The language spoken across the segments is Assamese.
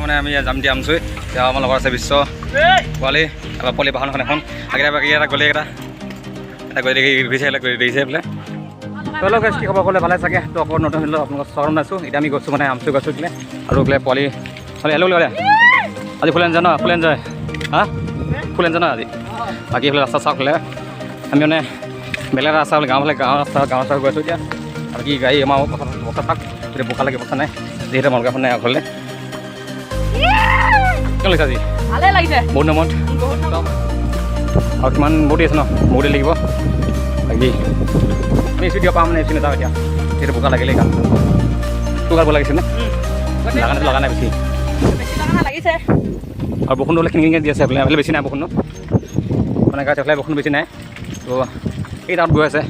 মানে আমি যাম দিয়া আমচুই এতিয়া আমাৰ লগৰ আছে বিশ্ব পোৱালি তাৰপৰা পলি বাহনখন এখন আগেটা বাকী এটা গ'লে এটা গৈ দেখি ঘূৰিছে দেখিছে বোলে তেওঁলোক কি খবৰ ক'লে ভালে চাগে তো আকৌ নতুন হ'লেও আপোনালোকৰ চৰণ আছোঁ এতিয়া আমি গৈছোঁ মানে আমচুই গৈছোঁ দিলে আৰু বোলে পোৱালি হেল্ল' বোলে আজি ফুলেন যায় ন ফুলেন যায় হা ফুলেন যায় ন আজি বাকী এইফালে ৰাস্তা চাওক হ'লে আমি মানে বেলেগ ৰাস্তা বোলে গাঁৱৰ ৰাস্তা গৈ আছোঁ এতিয়া আৰু কি গাড়ী আমাৰ বস্তা থাক এতিয়া বোকা লাগে বস্তা নাই যিহেতু মলগাখন নাই ঘৰলৈ কিয় লাগিছে আজি ভালে লাগিছে বহুত নামত আৰু কিমান বহুত আছে ন বহুতেই লাগিব বাকী আমি এচি দিব পাম মানে এচি নাযাওঁ এতিয়া যিহেতু বোকা লাগিলে গান তোৰ গাব লাগিছে নে লগা নাই বেছি লাগিছে আৰু বৰষুণটো হ'লে কিনকিনকৈ দি আছে এইফালে বেছি নাই বৰষুণটো মানে গাড়ী এইফালে বৰষুণ বেছি নাই তো এই তাত গৈ আছে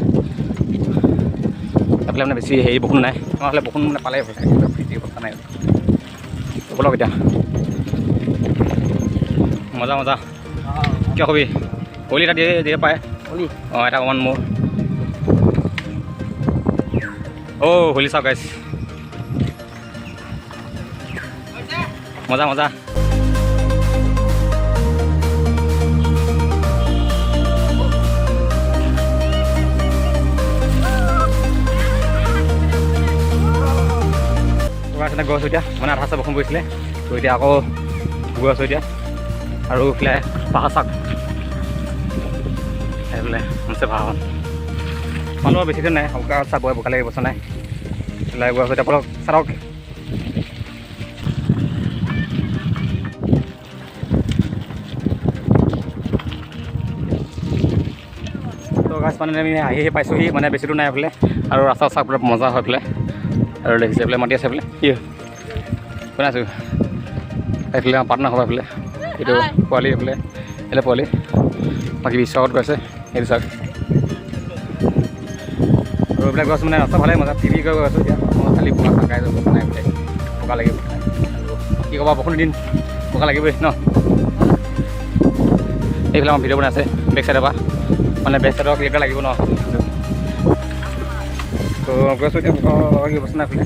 এইফালে মানে বেছি হেৰি বৰষুণ নাই আমাৰ হ'লে বৰষুণ মানে পালে ফিটি অৱস্থা নাই ব'লক এতিয়া মজা মজা কিয় কবি হলি এটা দিয়ে পায় হলি অঁ এটা অকণমান মোৰ হলি চাওক গাইছ মজা মজা গৈ আছোঁ এতিয়া মানে আধা চাহ বৰষুণ পৰিছিলে তো এতিয়া আকৌ গৈ আছোঁ এতিয়া আৰু এইফালে পাহাৰ চাওক এইফালে আছে পাহাৰখন মানুহ বেছি দিন নাই বোকা চাক গৈ বোকা লাগি বস্তু নাই ওলাই গৈ আছোঁ এতিয়া পলক চাওক তো গাছ মানে আমি আহি পাইছোঁহি মানে বেছি দূৰ নাই এইফালে আৰু ৰাস্তা চাক পুৰা মজা হয় এইফালে আৰু দেখিছে এইফালে মাতি আছে বোলে কি কোনে আছোঁ এইফালে পাৰ্টনাৰ হ'ব এইফালে এইটো পোৱালি এইফালে এইফালে পোৱালি বাকী বিশ্বত গৈছে সেইটো চাওক আৰু এইবিলাক গছ মানে ৰাস্তা ভালে মজা টিভি গৈ আছোঁ এতিয়া মই খালি বোকা চাকাই যাব নাই বোলে বোকা লাগিব আৰু কি ক'বা বৰষুণ দিন বোকা লাগিবই ন এইফালে আমাৰ ভিডিঅ' বনাই আছে বেক চাইডৰ পৰা মানে বেক চাইডৰ ক্লিয়াৰ লাগিব ন তো গৈ আছোঁ এতিয়া বোকা বস্তু নাই এইফালে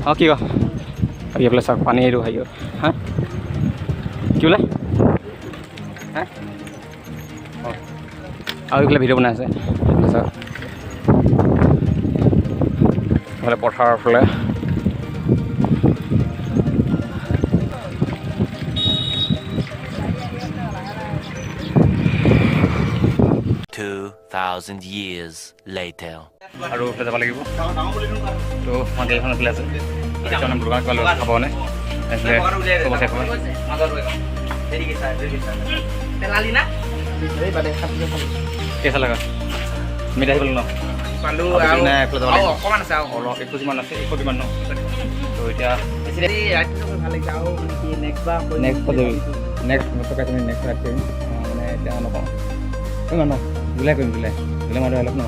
অঁ কি কয় এইফালে চাওক পানী এইটো হেৰি হা কি বোলে হা অঁ আৰু এইফালে ভিডিঅ' বনাই আছে চাওক এইফালে পথাৰৰ ফালে আৰু এইফালে যাব লাগিব তো মই গাড়ীখন এইফালে আছে দোকান কিবা খাব মানে এইফালে চব আছে কেঁচা লগা মিঠাই আহিব ন অকণমান আছে অলপ 1 কেজিমান আছে 1 কেজিমান ন তো এতিয়া নেক্সট ৰাখিম মানে এতিয়া নকওঁ কিমান ন জুলাই কৰিম জুলাই মানুহ অলপ ন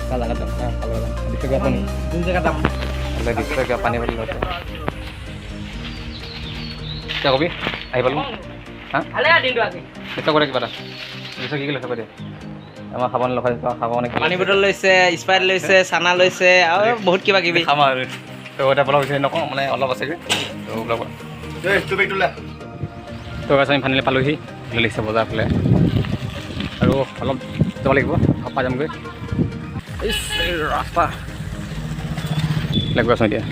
তাৰ জেগাত যাম খাব যাম 20 টকা পানী কোন জেগাত যাম 20 টকা পানী বুলি লৈছে কিয় কবি আহি পালোঁ হা চেষ্টা কৰে কিবা এটা পিছত কি লৈছে দে আমাৰ খাব নালাগে খাব মানে পানী বটল লৈছে স্প্ৰাইট লৈছে চানা লৈছে আৰু বহুত কিবা কিবি খাম আৰু তো এটা বলক হৈছে নকওঁ মানে অলপ আছেগৈ তো ওলাব তো আমি ফাইনেলি পালোঁহি লিখিছে বজাৰ ফালে আৰু অলপ যাব লাগিব পাপা যামগৈ ৰাস্তা লাগিব আছোঁ এতিয়া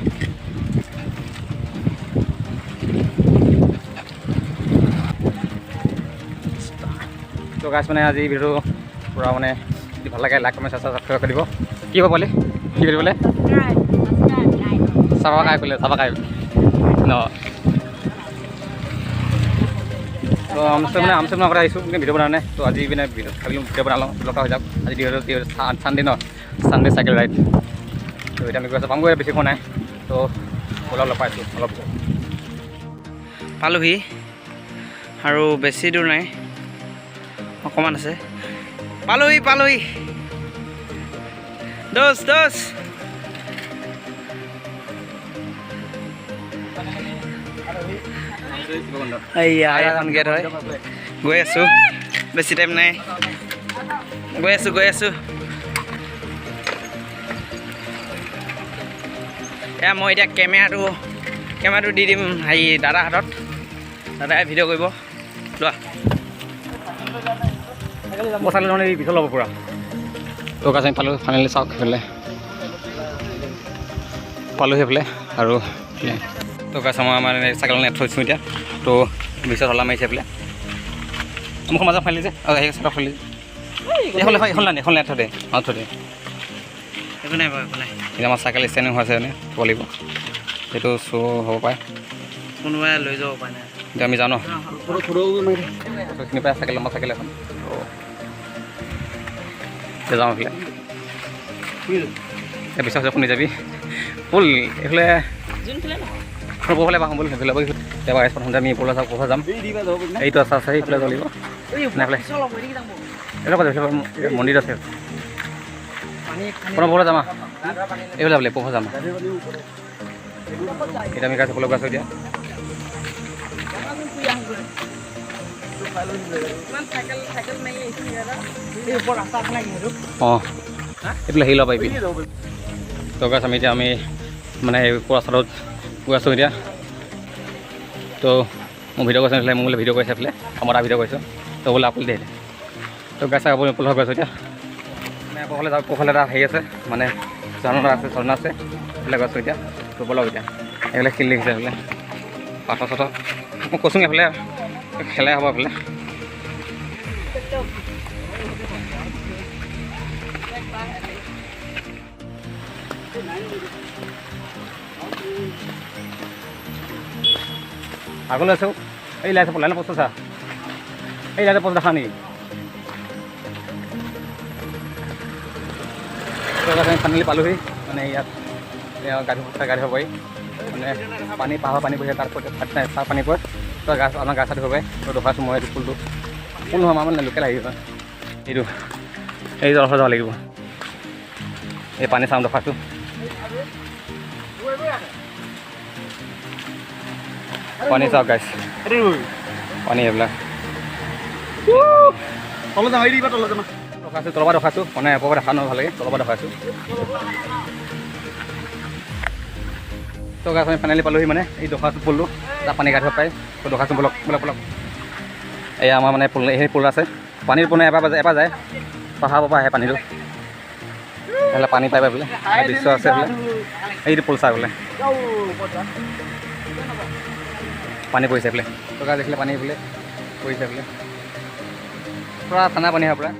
তো গাছ মানে আজি ভিডিঅ'টো পূৰা মানে যদি ভাল লাগে লাইক কমেণ্ট ছাবস্ক্ৰাইব কৰি দিব কি হ'ব পোৱালি কি কৰিবলৈ চাবা খাই কৰিলে চাবা খাই ন তো আমচে মানে আগতে আহিছোঁ ভিডিঅ' বনাওঁনে তো আজি মানে ভাবিলোঁ ভিডিঅ' বনালোঁ লগা হৈ যাওক আজি চানডে ন চানডে চাইকেল ৰাইড তো এতিয়া আমি গৈ আছোঁ পামগৈ বেছি খোৱা নাই তো অলপ পাইছোঁ অলপ পালোহি আৰু বেছি দূৰ নাই অকণমান আছে পালোহি দোষ এইয়া এখন গেট হয় গৈ আছোঁ বেছি টাইম নাই গৈ আছোঁ এয়া মই এতিয়া কেমেৰাটো কেমেৰাটো দি দিম হেৰি দাদাৰ হাতত, দাদাই ভিডিঅ' কৰিব লোৱা। মই চালে মানে পিছত ল'ব পৰা তো গাছ আমি পালোঁ ফাইনেলি চাওক সেইফালে পালোঁ সেইফালে আৰু তো গাছ আমাৰ চাইকেল নেট থৈছোঁ এতিয়া তো পিছত হলা মাৰিছে সেইফালে মোক মাজত ফাইলি যে অঁ সেই চাইকেল ফালি এখন নেট থৈ দে অঁ থৈ দে একো নাই বাৰু একো নাই। এতিয়া আমাৰ চাইকেল ষ্টেণ্ডিং হৈছে মানে থ'ব লাগিব সেইটো শ্ব' হ'ব পাৰে কোনোবাই লৈ যাব পাৰে নাই এতিয়া আমি যাওঁ ন সেইখিনি পাই চাইকেল আমাৰ চাইকেল এখন এতিয়া যাওঁ এইফালে এতিয়া বিশ্বাস শুনি যাবি ফুল এইফালে ওপৰফালে পাওঁ বুলি সেইফালে এবাৰ প্ৰথমতে আমি ওপৰলৈ যাওঁ ওপৰফালে যাম এইটো আছে সেইফালে যাব লাগিব নাইফালে এইফালে মন্দিৰ আছে ওপৰলৈ যাম এইফালে বোলে ওপৰফালে যাম এতিয়া আমি গাছ সকলো গাছ এতিয়া অঁ এইফালে হেৰি ল'ব পাৰিবি তো গাছ আমি এতিয়া আমি মানে পৰা চালত গৈ আছোঁ এতিয়া তো মই ভিডিঅ' কৰিছোঁ এইফালে মোক বোলে ভিডিঅ' কৰিছে এইফালে আমাৰ এটা ভিডিঅ' কৰিছোঁ তো বোলে আপুনি দে তো গাছ আপুনি ওপৰলৈ গৈছোঁ এতিয়া মানে ওপৰফালে যাওঁ ওপৰফালে এটা হেৰি আছে মানে ঝৰ্ণা আছে এইফালে গৈছোঁ এতিয়া তো বলক এতিয়া এইফালে শিল দেখিছে এইফালে পাথৰ চাথৰ মই কৈছোঁ এইফালে খেলাই হ'ব এইফালে আগলৈ আছোঁ এই লাইনৰ পোষ্ট চা এই লাইনৰ পোষ্ট দেখা নেকি ফাইনেলি পালোহি মানে ইয়াত গাড়ী হ'ব পাৰি মানে পাহাৰৰ পানী পৰিছে তাৰপৰা চাহ পানী পৰে তই গাছ আমাৰ গা চা ধুব পাৰে তই দেখাইছোঁ মই এইটো ফুলটো ফুল নহয় আমাৰ মানে লোকেল আহিব এইটো এই জলফা যাব লাগিব এই পানী চাওঁ দেখাইছোঁ পানী চাওক গাইছ পানী এইবিলাক দেখাইছোঁ তলপা দেখাইছোঁ মানে এপৰ দেখা নহয় ভালকৈ তলপা দেখাইছোঁ তো গাছ আমি ফাইনেলি পালোহি মানে এই দেখাইছোঁ পুলটো তাত পানী গা ধুব পাৰে তো দেখাইছোঁ বলক এয়া আমাৰ মানে পুল সেই পুল আছে পানীৰ পোনে এবাৰ যায় পাহাৰৰ পৰা আহে পানীটো এইফালে পানী পাই বোলে দৃশ্য আছে বোলে এইটো পুল চাই বোলে পানী পৰিছে বোলে টকা দেখিলে পানী বোলে পৰিছে বোলে পূৰা ঠাণ্ডা পানী হয় পূৰা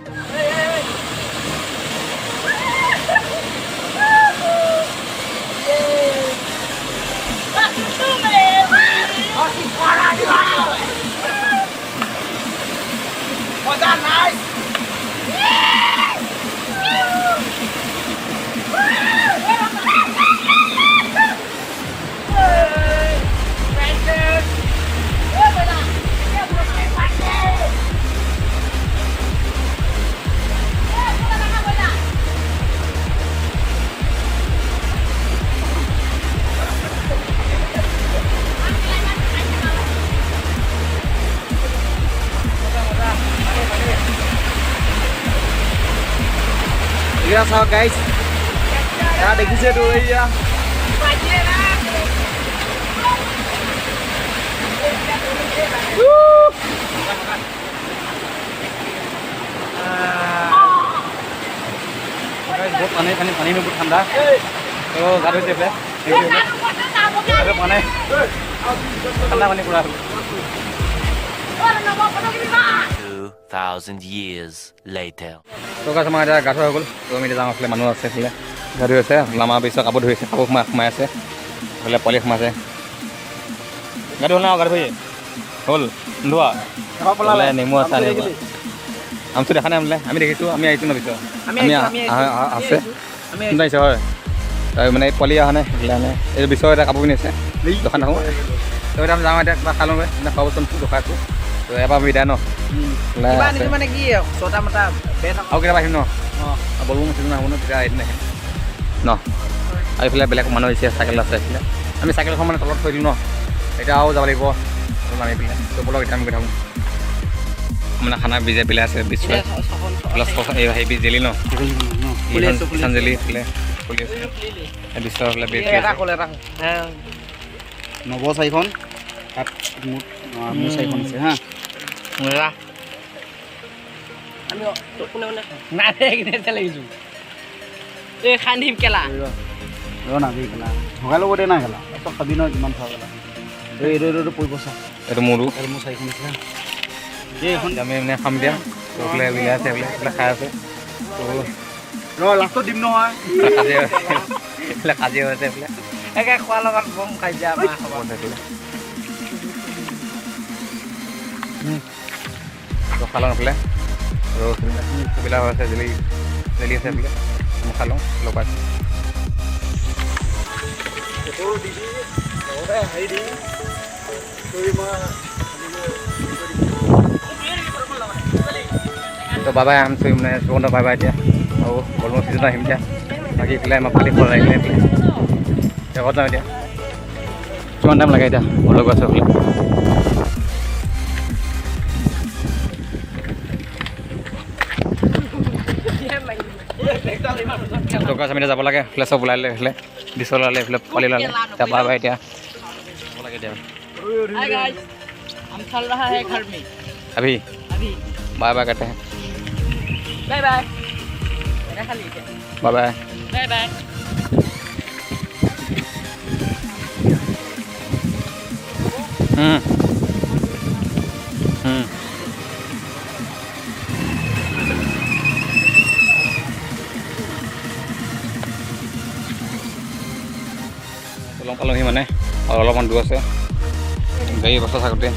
Kira sao guys? Ya dekhise to ya. बहुत पानी में बहुत ठंडा तो गाड़ी से पानी ठंडा पानी पूरा 2,000 years later. তো গাছ আমাৰ এতিয়া গা ধোৱা হৈ গ'ল তো আমি এতিয়া যাওঁ এইফালে মানুহ আছে এইফালে গা ধুই আছে আমাৰ পিছত কাপোৰ ধুই আছে কাপোৰ সোমাই আছে এইফালে পোৱালি সোমাইছে গা ধুল না গা ধুই হ'ল ধোৱা বোলে নেমু আছে আমটো দেখা নাই বোলে আমি দেখিছোঁ আমি আহিছোঁ ন পিছত আমি আছে আহিছে হয় মানে এই পোৱালি অহা নাই সেইফালে আনে এই পিছত এটা কাপোৰ পিন্ধি আছে দোকান থাকোঁ তো এতিয়া আমি যাওঁ এতিয়া কিবা খাই লওঁগৈ খোৱা বস্তু দেখাইছোঁ তো এবাৰ আমি বিদায় ন মানে কি ছটা মতা আৰু কেতিয়াবা আহিম ন বলবো মুচিব নহ'ব ন তেতিয়া এদিন আহিম ন আৰু এইফালে বেলেগ মানুহ আহিছে চাইকেল আছে এইফালে আমি চাইকেলখন মানে তলত থৈ দিলোঁ ন এতিয়া আৰু যাব লাগিব নামি পেলাই তো বলক এতিয়া আমি গৈ থাকোঁ মানে খানা বিলাই আছে বিশ্ব প্লাছ সেই বীজ জেলি ন কিষাণ জেলি এইফালে ফুলি আছে বিশ্ব এইফালে নৱ চাৰিখন তাত মোৰ চাৰিখন আছে হা খান্দিম কেলা নাবি খেলা ভগাই ল'ব দে না খেলা তই খাবি নহয় কিমান খাব খেলা এইটো পৰিব চা এইটো মোৰো মোৰ চাৰিখন আছে হা এখন আমি মানে খাম দিয়া বোলে বিলাই আছে বোলে খাই আছে লাষ্টত দিম নহয় কাজি হৈছে বোলে একে খোৱাৰ লগত বম খাই দিয়া খালোঁ নাপালে আৰু বিলাক আছে জেলি আছে বোলে মই খালোঁ লগাই তো বাবাই আম চুই মানে সুগন্ধ বাবাই এতিয়া আৰু গৰমৰ ছিজনত আহিম এতিয়া বাকী পেলাই আমাৰ পালি ফল আহিলে এতিয়া ক'ত যাওঁ এতিয়া কিমান টাইম লাগে এতিয়া মোৰ লগত আছে বোলে দোকান আমি এতিয়া যাব লাগে এইফালে চব ওলাই এইফালে দিছ ওলালে এইফালে পালি ওলালে এতিয়া বাবাই এতিয়া যাব লাগে এতিয়া चल रहा है घर में अभी अभी बाय बाय करते हैं बाय बाय रखा लीजिए बाय बाय बाय बाय লং পালোহি মানে আৰু অলপমান দূৰ আছে গাড়ী বস্তা থাকোঁতে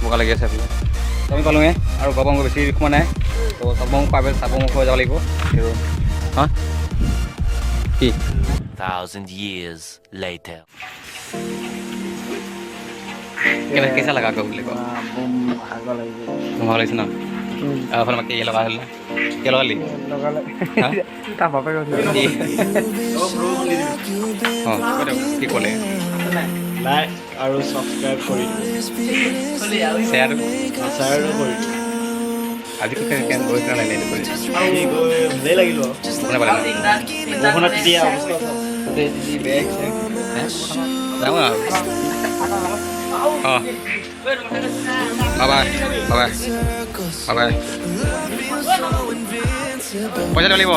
বোকা লাগি আছে এইফালে আমি পালোঁহে আৰু গৰম বেছি সোমোৱা নাই তো চাবং পাই চাবং হৈ যাব লাগিব হা কি 1,000 years later. কেঁচা লগা আকৌ বুলি কয় ভাল লাগিছে ন আৰু এইফালে মাকে লগা হ'ল কি লগালি তাৰ বাপে অঁ কি ক'লে লাইক আৰু ছাবস্ক্ৰাইব কৰি শ্বেয়াৰ কৰি আজি কেন গৈছে নাই এইটো কৰি ভালেই লাগিল কোনে পালে বৰষুণত দিয়া অৱস্থা যাওঁ আৰু অঁ বাবাই বাবাই বাবাই পইচা দিব লাগিব